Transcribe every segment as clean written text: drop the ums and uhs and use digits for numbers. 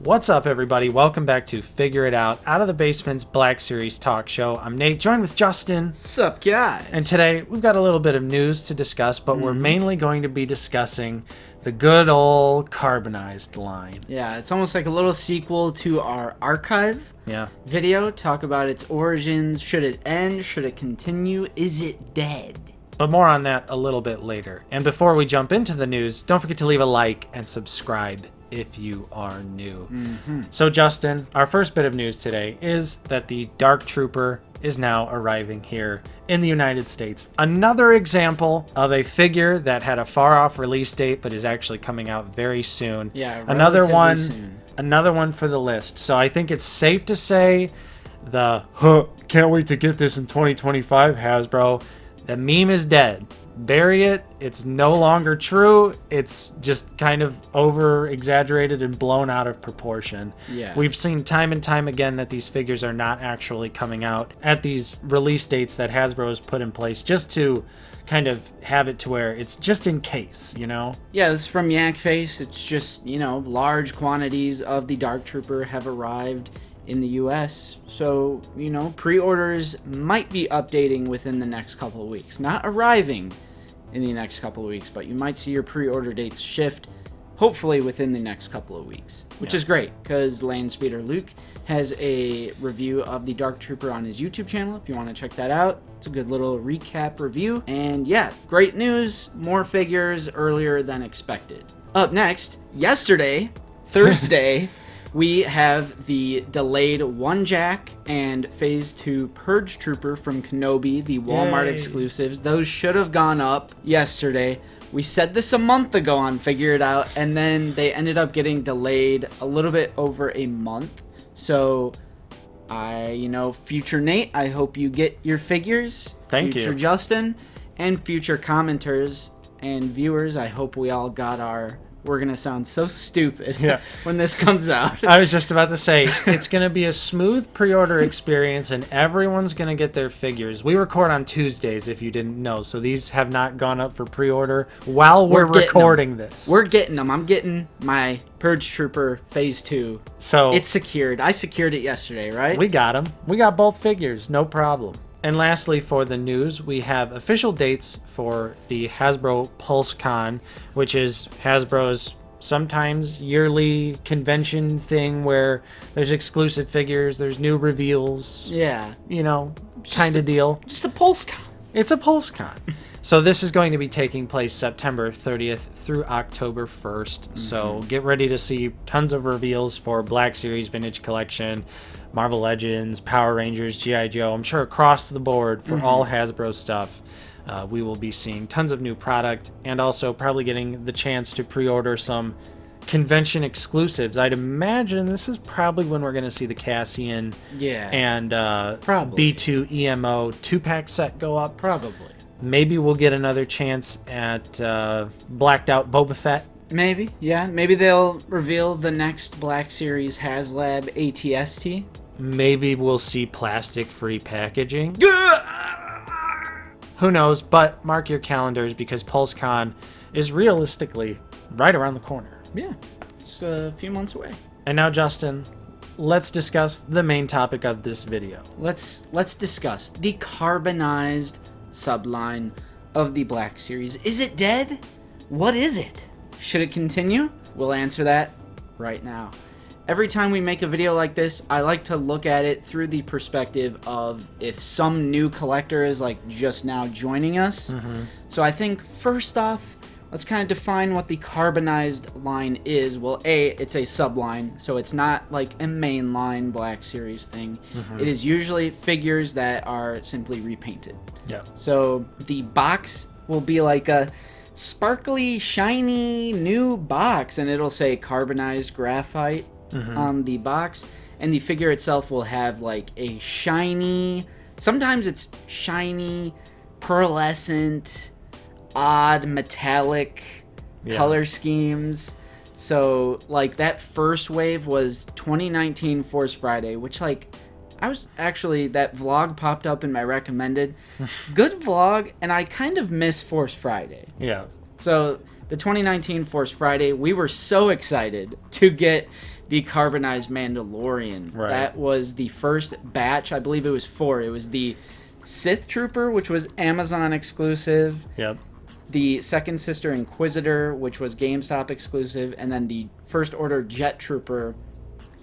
What's up, everybody? Welcome back to Figure It Out of the Basement's Black Series talk show. I'm Nate, joined with Justin. Sup, guys? And today we've got a little bit of news to discuss, but we're mainly going to be discussing the good old Carbonized line. Yeah, it's almost like a little sequel to our archive video. Talk about its origins. Should it end? Should it continue? Is it dead? But more on that a little bit later. And before we jump into the news, don't forget to leave a like and subscribe if you are new. So Justin, our first bit of news today is that the Dark Trooper is now arriving here in the United States. Another example of a figure that had a far off release date but is actually coming out very soon. Yeah, another one soon. Another one for the list. So I think it's safe to say can't wait to get this in 2025 Hasbro. The meme is dead. Bury it. It's no longer true. It's just kind of over exaggerated and blown out of proportion. Yeah. We've seen time and time again that these figures are not actually coming out at these release dates that Hasbro has put in place just to kind of have it to where it's just in case, you know? Yeah, this is from Yak Face. It's just, large quantities of the Dark Trooper have arrived in the US, so pre-orders might be updating within the next couple of weeks. Not arriving in the next couple of weeks, but you might see your pre-order dates shift hopefully within the next couple of weeks, which is great because Land Speeder Luke has a review of the Dark Trooper on his YouTube channel if you want to check that out. It's a good little recap review, and yeah, great news, more figures earlier than expected. Up next, yesterday, Thursday, we have the delayed One Jack and Phase 2 Purge Trooper from Kenobi, the Walmart exclusives. Those should have gone up yesterday. We said this a month ago on Figure It Out, and then they ended up getting delayed a little bit over a month. So, future Nate, I hope you get your figures. Thank you. Future Justin, and future commenters and viewers, I hope we all got our... We're going to sound so stupid when this comes out. I was just about to say, it's going to be a smooth pre-order experience, and everyone's going to get their figures. We record on Tuesdays, if you didn't know, so these have not gone up for pre-order while we're recording this. We're getting them. I'm getting my Purge Trooper Phase 2. So it's secured. I secured it yesterday, right? We got them. We got both figures, no problem. And lastly, for the news, we have official dates for the Hasbro PulseCon, which is Hasbro's sometimes yearly convention thing where there's exclusive figures, there's new reveals. Yeah. Kind of deal. Just a PulseCon. It's a PulseCon. So this is going to be taking place September 30th through October 1st. So get ready to see tons of reveals for Black Series Vintage Collection, Marvel Legends, Power Rangers, G.I. Joe. I'm sure across the board for all Hasbro stuff, we will be seeing tons of new product and also probably getting the chance to pre-order some convention exclusives. I'd imagine this is probably when we're going to see the Cassian and probably B2 EMO 2-pack set go up. Probably. Maybe we'll get another chance at blacked out Boba Fett. Maybe, yeah. Maybe they'll reveal the next Black Series HasLab ATST. Maybe we'll see plastic-free packaging. Who knows, but mark your calendars because PulseCon is realistically right around the corner. Yeah, just a few months away. And now, Justin, let's discuss the main topic of this video. Let's discuss the Carbonized subline of the Black Series. Is it dead? What is it? Should it continue? We'll answer that right now. Every time we make a video like this, I like to look at it through the perspective of if some new collector is like just now joining us. So I think first off, let's kind of define what the Carbonized line is. Well, it's a subline, so it's not like a mainline Black Series thing. It is usually figures that are simply repainted. Yeah. So the box will be like a sparkly, shiny new box, and it'll say Carbonized Graphite on the box, and the figure itself will have like a shiny, sometimes it's shiny, pearlescent, odd metallic color schemes. So like that first wave was 2019 Force Friday, which like that vlog popped up in my recommended. Good vlog, and I kind of miss Force Friday. Yeah. So the 2019 Force Friday, we were so excited to get the Carbonized Mandalorian. Right. That was the first batch. I believe it was 4. It was the Sith Trooper, which was Amazon exclusive. Yep. The Second Sister Inquisitor, which was GameStop exclusive. And then the First Order Jet Trooper,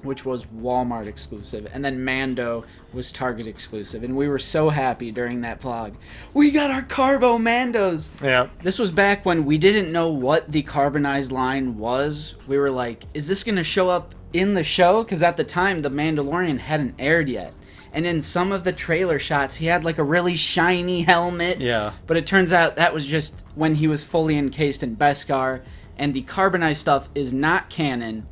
which was Walmart exclusive. And then Mando was Target exclusive. And we were so happy during that vlog. We got our Carbo Mandos! Yeah. This was back when we didn't know what the Carbonized line was. We were like, is this going to show up in the show? Because at the time, The Mandalorian hadn't aired yet. And in some of the trailer shots, he had like a really shiny helmet. Yeah. But it turns out that was just when he was fully encased in Beskar. And the Carbonized stuff is not canon.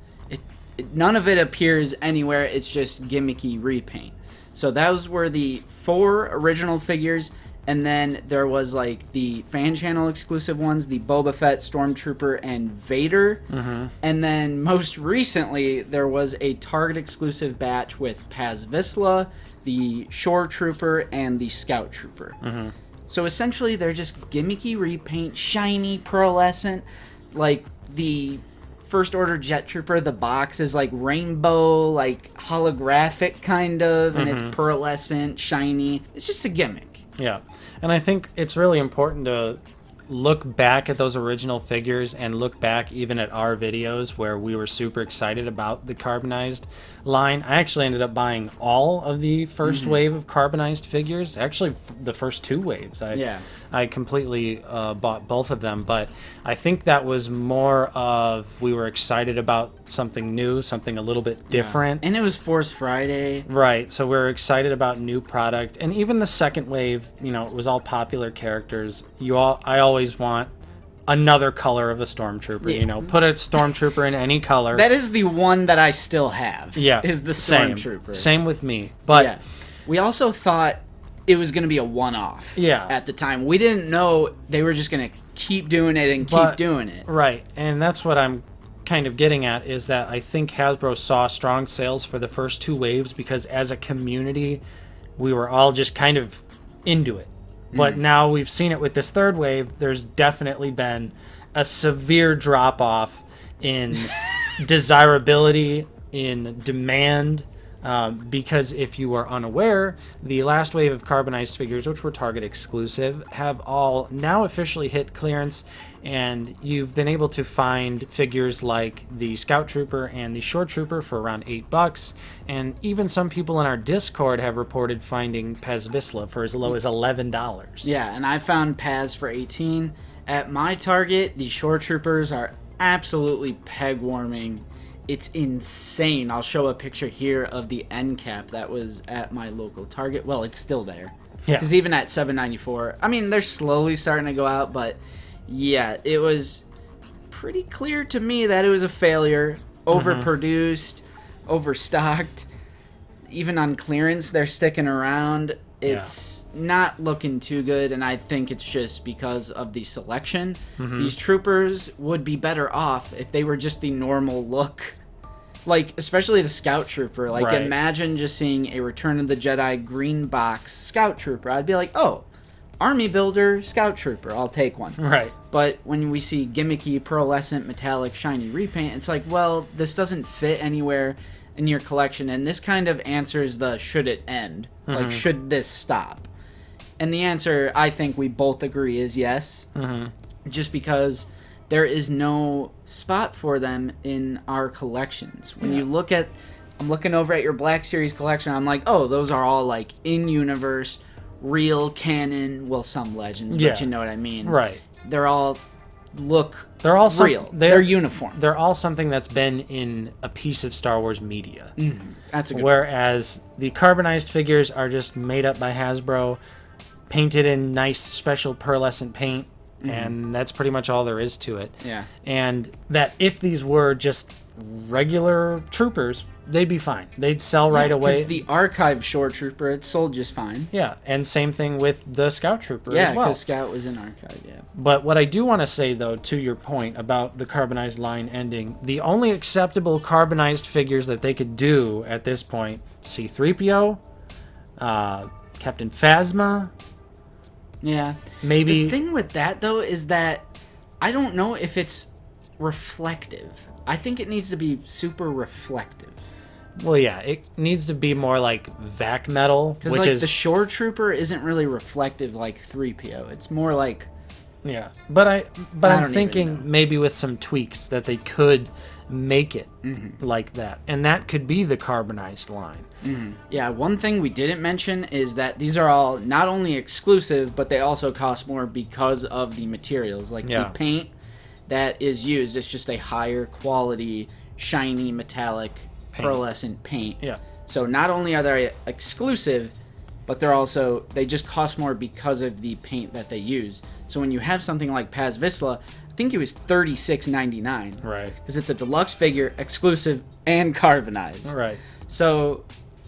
None of it appears anywhere. It's just gimmicky repaint. So those were the 4 original figures. And then there was like the fan channel exclusive ones, the Boba Fett, Stormtrooper, and Vader. Mm-hmm. And then most recently, there was a Target exclusive batch with Paz Vizsla, the Shore Trooper, and the Scout Trooper. Mm-hmm. So essentially, they're just gimmicky repaint, shiny, pearlescent. Like the First Order Jet Trooper, the box is like rainbow, like holographic kind of, and it's pearlescent, shiny. It's just a gimmick. Yeah. And I think it's really important to look back at those original figures and look back even at our videos where we were super excited about the Carbonized line. I actually ended up buying all of the first wave of Carbonized figures. Actually, the first 2 waves. I completely bought both of them, but I think that was more of we were excited about something new, something a little bit different. And it was Force Friday. Right, so we're excited about new product. And even the second wave, you know, it was all popular characters. I always want another color of a Stormtrooper, you know. Put a Stormtrooper in any color. That is the one that I still have. Yeah. Is the Stormtrooper. Same with me. But we also thought it was going to be a one-off at the time. We didn't know they were just going to keep doing it and keep doing it. Right, and that's what I'm kind of getting at, is that I think Hasbro saw strong sales for the first 2 waves because as a community, we were all just kind of into it. But now we've seen it with this 3rd wave. There's definitely been a severe drop-off in desirability, in demand, because if you are unaware, the last wave of Carbonized figures, which were Target exclusive, have all now officially hit clearance, and you've been able to find figures like the Scout Trooper and the Shore Trooper for around $8, and even some people in our Discord have reported finding Paz Vizsla for as low as $11. Yeah, and I found Paz for $18. At my Target, the Shore Troopers are absolutely peg-warming. It's insane. I'll show a picture here of the end cap that was at my local Target. Well, it's still there. Yeah. Because even at $7.94, I mean, they're slowly starting to go out, but yeah, it was pretty clear to me that it was a failure. Overproduced, overstocked. Even on clearance, they're sticking around. It's not looking too good, and I think it's just because of the selection. These troopers would be better off if they were just the normal look. Like, especially the Scout Trooper. Like, imagine just seeing a Return of the Jedi green box Scout Trooper. I'd be like, oh, Army Builder Scout Trooper. I'll take one. Right. But when we see gimmicky, pearlescent, metallic, shiny repaint, it's like, well, this doesn't fit anywhere in your collection, and this kind of answers the should it end? Like, should this stop? And the answer, I think we both agree, is yes. Just because there is no spot for them in our collections. When you look at, I'm looking over at your Black Series collection, I'm like, oh, those are all like in-universe, real canon, well, some legends, but you know what I mean. Right. They're all they're all real. They're uniform. They're all something that's been in a piece of Star Wars media. That's a good Whereas the Carbonized figures are just made up by Hasbro, painted in nice special pearlescent paint, and that's pretty much all there is to it. Yeah. And that if these were just regular troopers, they'd be fine. They'd sell right away. Because the archived Shore Trooper, it sold just fine. Yeah, and same thing with the Scout Trooper as well. Yeah, because Scout was in archive, But what I do want to say, though, to your point about the Carbonized line ending, the only acceptable Carbonized figures that they could do at this point, C-3PO, Captain Phasma. Yeah. Maybe. The thing with that, though, is that I don't know if it's reflective. I think it needs to be super reflective. Well, yeah, it needs to be more like vac metal, Because which like is the Shore Trooper isn't really reflective like 3PO. It's more like yeah. But I I'm don't even know. thinking maybe with some tweaks that they could make it like that, and that could be the carbonized line. Yeah, one thing we didn't mention is that these are all not only exclusive, but they also cost more because of the materials. Like the paint that is used, it's just a higher quality, shiny, metallic, pearlescent paint. Yeah. So not only are they exclusive, but they just cost more because of the paint that they use. So when you have something like Paz Vizsla, I think it was $36.99. Right. Because it's a deluxe figure, exclusive, and carbonized. Right. So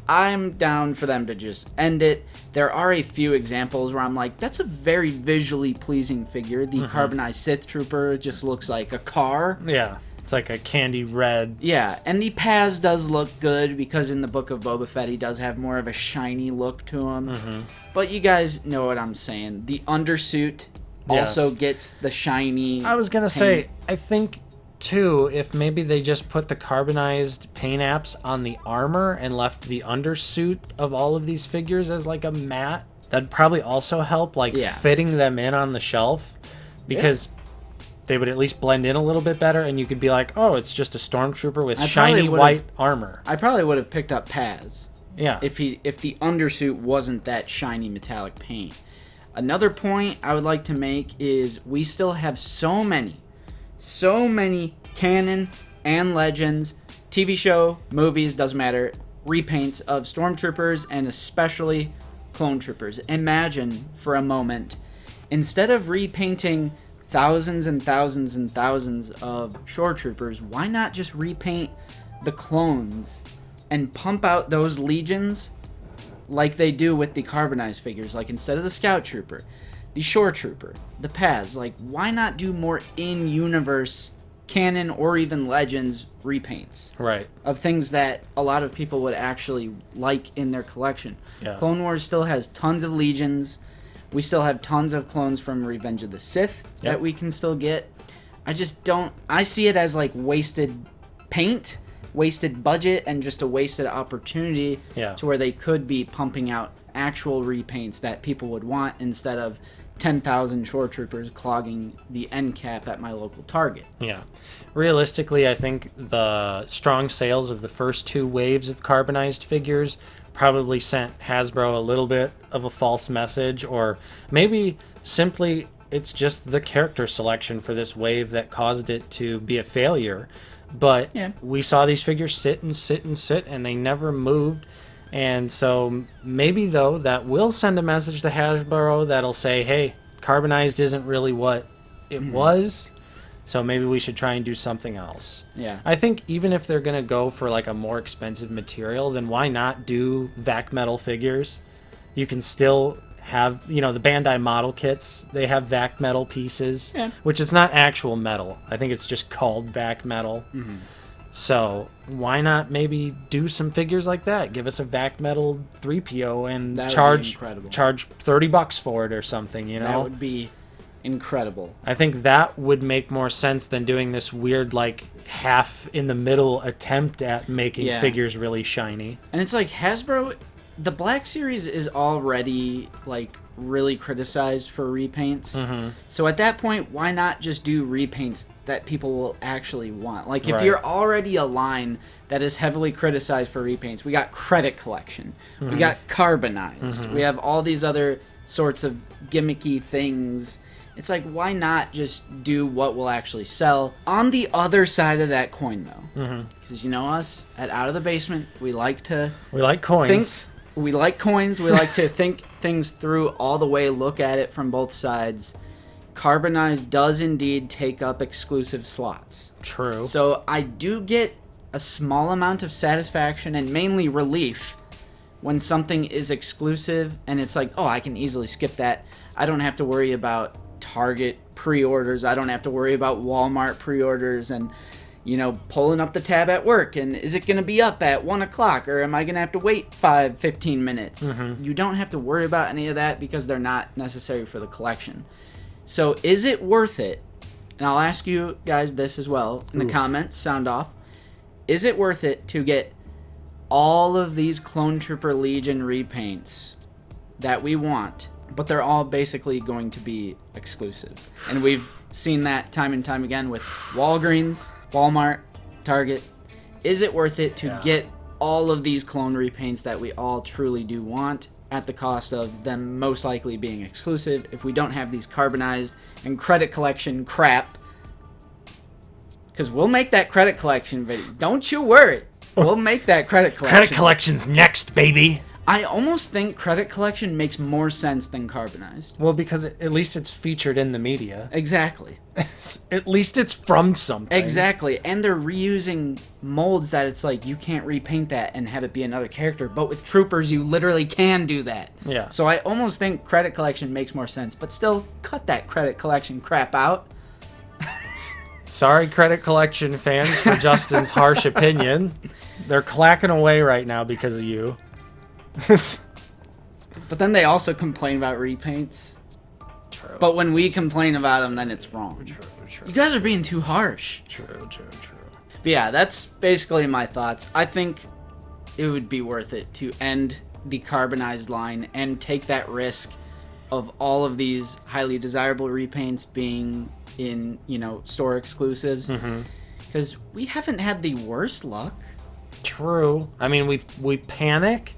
I'm down for them to just end it. There are a few examples where I'm like, that's a very visually pleasing figure. The carbonized Sith Trooper just looks like a car. Yeah. It's like a candy red. Yeah, and the Paz does look good because in the Book of Boba Fett he does have more of a shiny look to him. But you guys know what I'm saying. The undersuit also gets the shiny I was gonna say, I think too, if maybe they just put the carbonized paint apps on the armor and left the undersuit of all of these figures as like a matte, that'd probably also help like fitting them in on the shelf, because they would at least blend in a little bit better, and you could be like, oh, it's just a stormtrooper with shiny white armor. I probably would have picked up Paz. Yeah. If the undersuit wasn't that shiny metallic paint. Another point I would like to make is we still have so many canon and Legends, TV show, movies, doesn't matter, repaints of stormtroopers and especially clone troopers. Imagine for a moment, instead of repainting thousands and thousands and thousands of shore troopers, why not just repaint the clones and pump out those legions like they do with the carbonized figures? Like instead of the scout trooper, the shore trooper, the Paz, like why not do more in-universe canon or even Legends repaints of things that a lot of people would actually like in their collection? Clone Wars still has tons of legions. We still have tons of clones from Revenge of the Sith that we can still get. I see it as like wasted paint, wasted budget, and just a wasted opportunity to where they could be pumping out actual repaints that people would want instead of 10,000 shore troopers clogging the end cap at my local Target. Yeah. Realistically, I think the strong sales of the first two waves of carbonized figures probably sent Hasbro a little bit of a false message, or maybe simply it's just the character selection for this wave that caused it to be a failure. But we saw these figures sit and sit and sit, and they never moved. And so maybe, though, that will send a message to Hasbro that'll say, hey, carbonized isn't really what it was, so maybe we should try and do something else. Yeah. I think even if they're going to go for like a more expensive material, then why not do vac metal figures? You can still have, the Bandai model kits, they have vac metal pieces, which is not actual metal. I think it's just called vac metal. So why not maybe do some figures like that? Give us a vac metal 3PO and charge $30 for it or something, That would be incredible. I think that would make more sense than doing this weird, like, half in the middle attempt at making figures really shiny. And it's like Hasbro, the Black Series is already like really criticized for repaints. So at that point, why not just do repaints that people will actually want? Like if you're already a line that is heavily criticized for repaints, we got Credit Collection, we got Carbonized, we have all these other sorts of gimmicky things. It's like, why not just do what will actually sell? On the other side of that coin, though, because you know us at Out of the Basement, we like coins. We like coins. We like to think things through all the way, look at it from both sides. Carbonized does indeed take up exclusive slots. True. So I do get a small amount of satisfaction and mainly relief when something is exclusive and it's like, oh, I can easily skip that. I don't have to worry about Target pre-orders. I don't have to worry about Walmart pre-orders and pulling up the tab at work, and is it going to be up at 1 o'clock, or am I going to have to wait 15 minutes? You don't have to worry about any of that because they're not necessary for the collection. So is it worth it And I'll ask you guys this as well in the comments. Sound off. Is it worth it to get all of these Clone Trooper Legion repaints that we want, but they're all basically going to be exclusive? And we've seen that time and time again with Walgreens, Walmart, Target. Is it worth it to get all of these clone repaints that we all truly do want at the cost of them most likely being exclusive if we don't have these carbonized and credit collection crap? Because we'll make that credit collection video. Don't you worry. We'll make that credit collection. Credit collection's next, baby. I almost think credit collection makes more sense than carbonized. Well, because at least it's featured in the media. Exactly. At least it's from something. Exactly. And they're reusing molds that it's like you can't repaint that and have it be another character. But with Troopers, you literally can do that. Yeah. So I almost think credit collection makes more sense. But still, cut that credit collection crap out. Sorry, credit collection fans, for Justin's harsh opinion. They're clacking away right now because of you. But then they also complain about repaints. True. But when we complain about them, then it's wrong. True. You guys are being too harsh. True. But yeah, that's basically my thoughts. I think it would be worth it to end the carbonized line and take that risk of all of these highly desirable repaints being in, store exclusives. Because we haven't had the worst luck. True. I mean, we panic,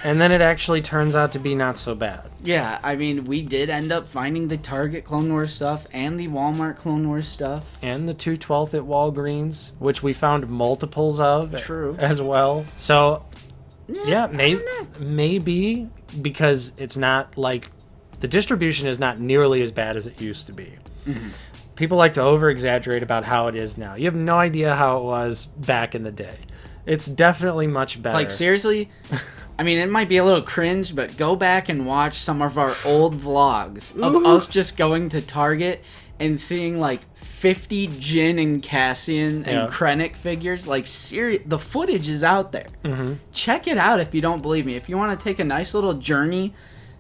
and then it actually turns out to be not so bad. Yeah, I mean, we did end up finding the Target Clone Wars stuff and the Walmart Clone Wars stuff. And the 212th at Walgreens, which we found multiples of. True. As well. So, yeah, I maybe because it's not like... The distribution is not nearly as bad as it used to be. People like to over-exaggerate about how it is now. You have no idea how it was back in the day. It's definitely much better. Like, seriously? I mean, it might be a little cringe, but go back and watch some of our old vlogs of us just going to Target and seeing, like, 50 Jin and Cassian and Krennic figures. Like, the footage is out there. Check it out if you don't believe me. If you want to take a nice little journey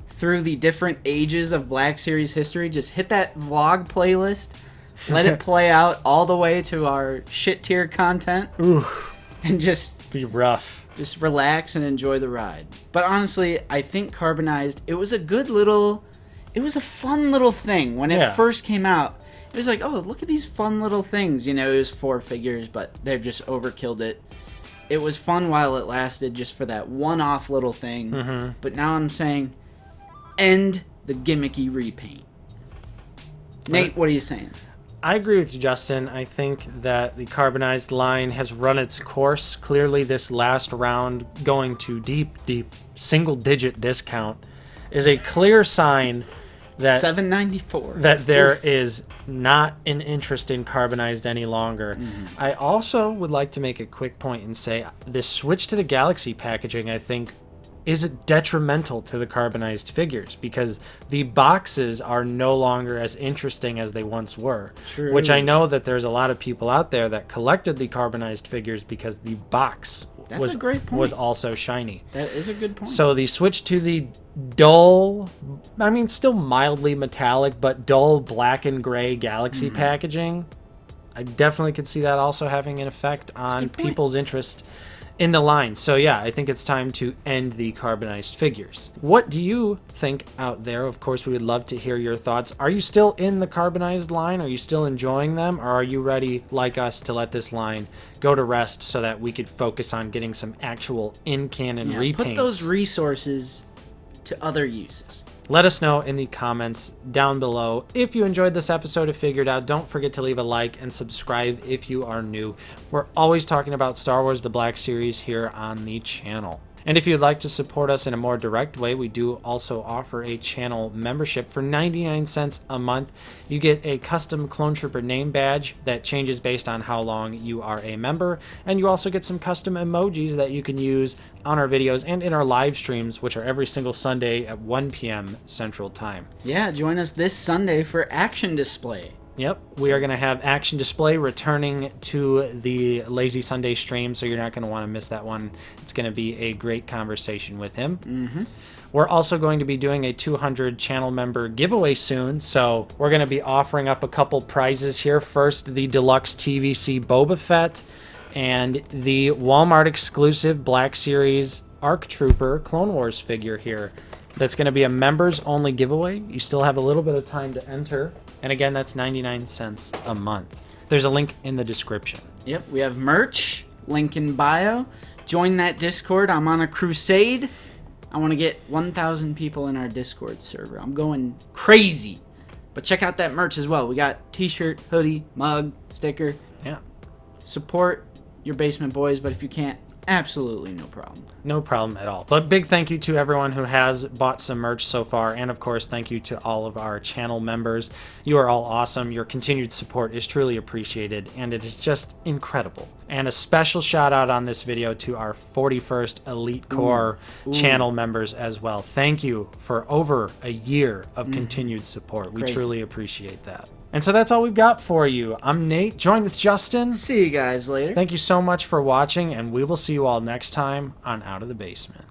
through the different ages of Black Series history, just hit that vlog playlist, let it play out all the way to our shit tier content, and just be rough. Just relax and enjoy the ride. But honestly, I think Carbonized, it was a fun little thing when it first came out. It was like, oh, look at these fun little things. It was 4 figures, but they've just overkilled it. It was fun while it lasted, just for that one-off little thing. But now I'm saying, end the gimmicky repaint. Nate, what are you saying? I agree with you, Justin. I think that the Carbonized line has run its course. Clearly, this last round going to deep single-digit discount is a clear sign that $7.94 that there is not an interest in Carbonized any longer. I also would like to make a quick point and say this switch to the Galaxy packaging, I think, is detrimental to the Carbonized figures because the boxes are no longer as interesting as they once were. True. Which I know that there's a lot of people out there that collected the Carbonized figures because the box a great point. was also shiny. That is a good point. So the switch to the dull, I mean still mildly metallic, but dull black and gray Galaxy packaging, I definitely could see that also having an effect on people's interest in the line. So yeah, I think it's time to end the Carbonized figures. What do you think out there? Of course, we would love to hear your thoughts. Are you still in the Carbonized line? Are you still enjoying them? Or are you ready, like us, to let this line go to rest so that we could focus on getting some actual in-canon repaints? Put those resources to other uses. Let us know in the comments down below. If you enjoyed this episode of Figured Out, don't forget to leave a like and subscribe if you are new. We're always talking about Star Wars The Black Series here on the channel. And if you'd like to support us in a more direct way, we do also offer a channel membership for 99 cents a month. You get a custom Clone Trooper name badge that changes based on how long you are a member. And you also get some custom emojis that you can use on our videos and in our live streams, which are every single Sunday at 1 p.m. Central Time. Yeah, join us this Sunday for Action Display. Yep, we are going to have Action Display returning to the Lazy Sunday stream, so you're not going to want to miss that one. It's going to be a great conversation with him. Mm-hmm. We're also going to be doing a 200 channel member giveaway soon, so we're going to be offering up a couple prizes here. First, the Deluxe TVC Boba Fett and the Walmart exclusive Black Series ARC Trooper Clone Wars figure here. That's going to be a members-only giveaway. You still have a little bit of time to enter. And again, that's 99 cents a month. There's a link in the description. Yep, we have merch, link in bio. Join that Discord. I'm on a crusade. I want to get 1,000 people in our Discord server. I'm going crazy. But check out that merch as well. We got t-shirt, hoodie, mug, sticker. Yeah. Support your Basement Boys, but if you can't, absolutely no problem. No problem at all. But big thank you to everyone who has bought some merch so far. And of course, thank you to all of our channel members. You are all awesome. Your continued support is truly appreciated, and it is just incredible. And a special shout out on this video to our 41st Elite Corps channel members as well. Thank you for over a year of continued support. We truly appreciate that. And so that's all we've got for you. I'm Nate, joined with Justin. See you guys later. Thank you so much for watching, and we will see you all next time on Out of the Basement.